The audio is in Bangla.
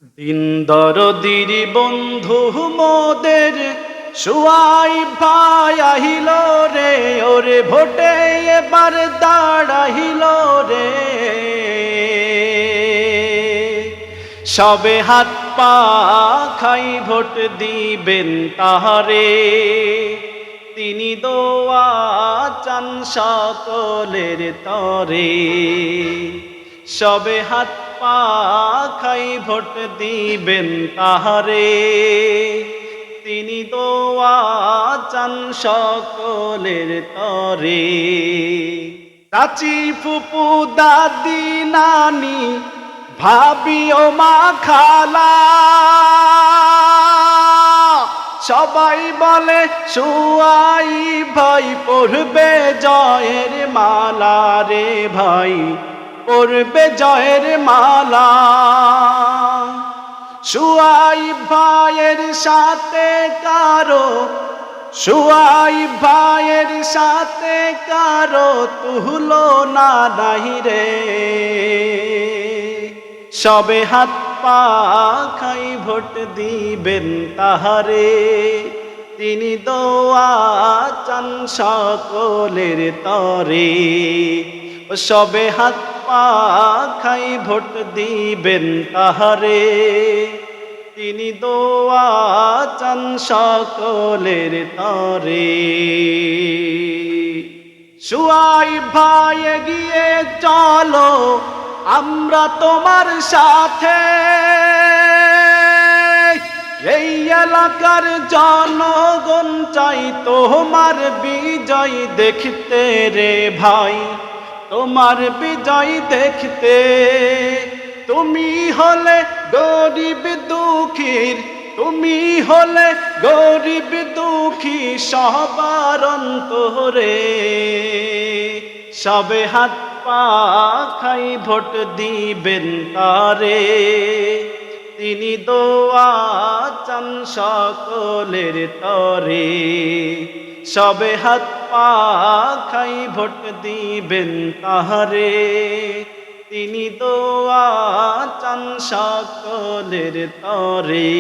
দিন দরদির বন্ধু মোদের সুয়াই ভাই আহিল রে, ওরে ভোটে এবার দাঁড়াইল রে। সবে হাত পা খাই ভোট দিবেন তাহারে, তিনি দোয়া চান সকলের তরে। সবে হাত পা খাই ভোট দিবেন তাহারে, তিনি দোয়া চান সকলের তরে। চাচি ফুপু দাদি নানি ভাবি ও মা খালা সবাই বলে সুয়াই ভাই পড়বে জয়ের মালা রে ভাই, পড়বে জয়ের মালা। সুয়াই ভাইয়ের সাথে কারো, সুয়াই ভাইয়ের সাথে কারো তুলনা নাই রে। সবে হাত পা খাই ভোট দিবেন তাহারে, তিনি দোয়া চান সকলের তরে। সবে হাত পা খাই ভোট দিবেন তাহারে, তিনি দোয়া চান সকলের তরে। সুয়াই ভাই এগিয়ে চলো আমরা তোমার সাথে, এই এলাকার জনগণ চাই তোমার বিজয় দেখতে রে ভাই, তোমার বিজয় দেখতে। তুমি হলে গরিব দুঃখীর, তুমি হলে গরিব দুঃখী সবার অন্তরে। সবে হাত পা খাই ভোট দিবেন তারে, তিনি দোয়া চান সকলের তরে। সবে হাত পা খাই ভোট দিবেন তাহারে, তিনি দোয়া চান সকলের তরে।